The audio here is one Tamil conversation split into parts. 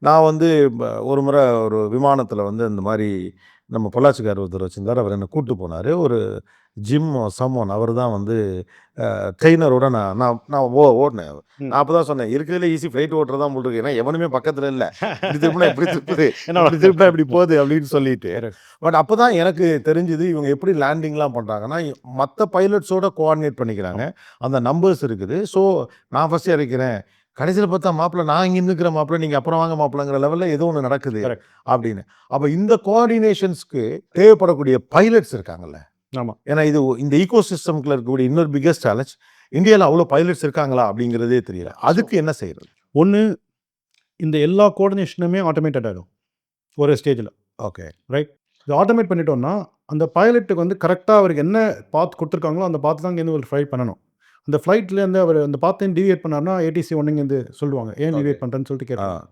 நான் வந்து ஒரு முறை ஒரு விமானத்தில வந்து இந்த மாரி நம்ம பொள்ளாச்சிக்காரர் ஒருத்தர் வச்சிருந்தாரு. அவர் என்ன கூட்டு போனாரு. ஒரு ஜிம் சம்ஒன் அவர் தான் வந்து ட்ரெய்னரோட நான் நான் நான் ஓடுனேன். ம். நான் அப்பதான் சொன்னேன், "இருக்கிறதுல ஈஸி ஃப்ளைட் ஓட்டுறது தான் போல இருக்கு. ஏன்னா எவனுமே பக்கத்துல இல்ல. இப்படி திருப்புனா இப்படி திருப்புது, என்னோட இப்படி திருப்புனா இப்படி போகுது" அப்படின்னு சொல்லிட்டு. கரெக்ட். பட் அப்பதான் எனக்கு தெரிஞ்சது இவங்க எப்படி லேண்டிங்லாம் பண்றாங்கன்னா, மத்த பைலட்ஸோட கோஆர்டினேட் பண்ணிக்கிறாங்க. ஆமா. அந்த நம்பர்ஸ் இருக்குது. ஸோ நான் ஃபர்ஸ்ட் இறக்கிறேன். கடைசியில பார்த்தா மாப்பிள நான் இங்க நின்னுக்கிறேன் மாப்பிள, நீங்க அப்புறம் வாங்க மாப்பிளங்கிற லெவல்ல ஏதோ ஒண்ணு நடக்குது கரெக்ட். அப்படின்னு. அப்ப இந்த கோஆர்டினேஷன்ஸ்க்கு தேவைப்படக்கூடிய பைலட்ஸ் இருக்காங்கல்ல. ஆமா. ஏன்னா இது இந்த ஈக்கோ சிஸ்டம்க்குள்ள இருக்கக்கூடிய இன்னொரு பிக்கஸ்ட் சேலஞ்ச் இந்தியால அவ்வளோ பைலட்ஸ் இருக்காங்களா அப்படிங்கிறதே தெரியல. அதுக்கு என்ன செய்றது? ஒண்ணு இந்த எல்லா கோஆர்டினேஷனுமே ஆட்டோமேட்டட் ஆயிடும். ஒரு ஸ்டேஜ்ல. ஓகே. ரைட். இத ஆட்டோமேட் பண்ணிட்டோம்னா, அந்த பைலட்டுக்கு வந்து கரெக்ட்டா அவருக்கு என்ன பாத் குடுத்துருக்காங்களோ, அந்த பாத் தான் இங்கேருந்து ஒரு ஃப்ளைட் பண்ணணும். அந்த ஃப்ளைட்லேருந்து அவரு அந்த பாத்லேருந்து டீவியேட் பண்ணாருன்னா, ஏடிசி 1 இங்கேருந்து சொல்லுவாங்க. ஏன் ஓகே. டீவியேட் பண்றேன்னு சொல்லிட்டு ஆ. கேட்பாங்க.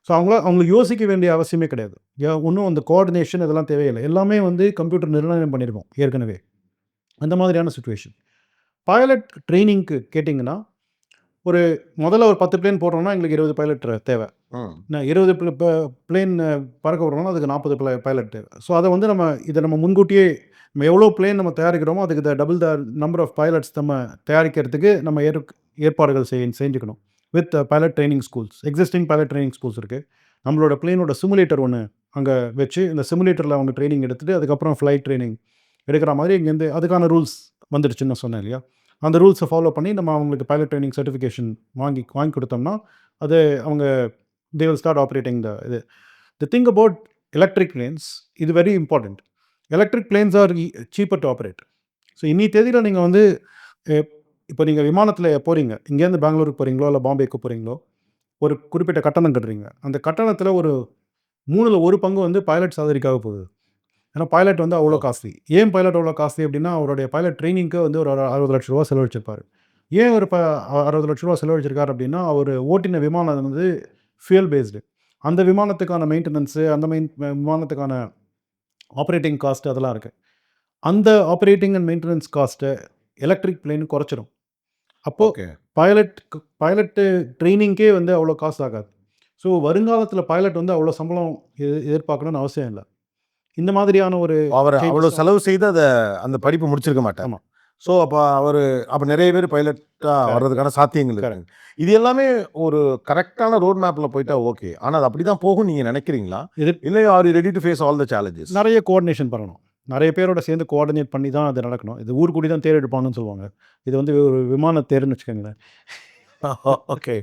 ஸோ அவங்களுக்கு யோசிக்க வேண்டிய அவசியமே கிடையாது. ஒண்ணும் அந்த கோஆர்டினேஷன் இதெல்லாம் தேவையில்ல. எல்லாமே வந்து கம்ப்யூட்டர் நிர்ணயம் பண்ணியிருக்கும் ஏற்கனவே. அந்த மாதிரியான சிச்சுவேஷன். பைலட் ட்ரெய்னிங்க்கு கேட்டீங்கன்னா, ஒரு முதல்ல ஒரு 10 பிளேன் போடுறோம்னா, எங்களுக்கு 20 பைலட் தேவை. ம். நான் 20 பிளேன் பறக்க விடுறோம்னா, அதுக்கு 40 பைலட் தேவை. ஸோ அத வந்து இத நம்ம முன்கூட்டியே நம்ம எவ்வளோ பிளேன் நம்ம தயாரிக்கிறோமோ, அதுக்கு double the number of pilots நம்ம தயாரிக்கிறதுக்கு நம்ம ஏற்பாடுகள் செஞ்சுக்கணும். With pilot training schools. Existing pilot training schools இருக்கு. நம்மளோட பிளேனோட சிமுலேட்டர் ஒண்ணு அங்க வச்சு, இந்த சிமுலேட்டர்ல அவங்க ட்ரெய்னிங் எடுத்துட்டு, அதுக்கப்புறம் ஃப்ளைட் ட்ரெய்னிங் எடுக்கிற மாதிரி இங்கேருந்து அதுக்கான ரூல்ஸ் வந்துடுச்சுன்னு நான் சொன்னேன் இல்லையா? அந்த ரூல்ஸ ஃபாலோ பண்ணி நம்ம அவங்களுக்கு பைலட் ட்ரெய்னிங் சர்டிஃபிகேஷன் வாங்கி வாங்கி குடுத்தோம்னா, அது அவங்க தே வில் ஸ்டார்ட் ஆப்பரேட்டிங் இது. The thing about electric planes இது very important. Electric planes are cheaper to operate. So இன்னி தேதியில நீங்க வந்து எ இப்போ நீங்க விமானத்தில போறீங்க. இங்கேருந்து பெங்களூருக்கு போறீங்களோ, இல்ல பாம்பேக்கு போறீங்களோ, ஒரு குறிப்பிட்ட கட்டணம் கட்டுறீங்க. அந்த கட்டணத்தில ஒரு 3ல 1 பங்கு வந்து பைலட் சேலரிக்காக போகுது. ஏன்னா பைலட் வந்து அவ்வளோ ஓகே. காஸ்ட்லி. ஏன் பைலட் அவ்வளோ காஸ்ட்லி அப்டின்னா, அவருடைய பைலட் ட்ரெய்னிங்க்கு வந்து ஒரு ரூ. 60,00,000 செலவழிச்சிருப்பாரு. ஏன் ஒரு ரூ. 60,00,000 செலவழிச்சிருக்காரு அப்டின்னா, அவரு ஓட்டின விமானம் வந்து ஃபியூயல் பேஸ்டு. அந்த விமானத்துக்கான மெயின்டனன்ஸு, அந்த விமானத்துக்கான ஆப்பரேட்டிங் காஸ்ட் அதெல்லாம் இருக்கு. அந்த ஆப்பரேட்டிங் அண்ட் மெயின்டனன்ஸ் காஸ்ட்ட எலக்ட்ரிக் பிளேன் குறைச்சிரும். அப்போ ஓகே. பைலட்டு ட்ரெய்னிங்க்கே வந்து அவ்வளோ காசு ஆகாது. ஸோ வருங்காலத்தில பைலட் வந்து அவ்வளோ சம்பளம் எதிர்பார்க்கணும்னு அவசியம் இல்ல. இந்த மாதிரியான ஒரு அவரு அவ்வளோ சேஞ்சஸ். செலவு செய்து அந்த படிப்பு முடிச்சிருக்க மாட்டார். ஆமா. ஸோ அப்ப நெறைய பேர் பைலட்டா கரெக்ட், வர்றதுக்கான சாத்தியங்கள் இருக்குங்க. கரெக்ட். இது எல்லாமே ஒரு கரெக்ட்டான ரோட் மேப்ல போயிட்டா ஓகே. ஆனா அது அப்படிதான் போகும்னு நீங்க நினைக்கிறீங்களா? இது இல்ல are you ready to face all the challenges? நெறைய கோஆர்டினேஷன் பண்ணணும். நெறைய பேரோட சேர்ந்து கோஆர்டினேட் பண்ணி தான் அது நடக்கணும். இது ஊர் கூடி தான் தேர் எடுப்பாங்கன்னு சொல்லுவாங்க. இது வந்து ஒரு விமான தேர்ன்னு வச்சுக்கோங்களேன். ஓகே.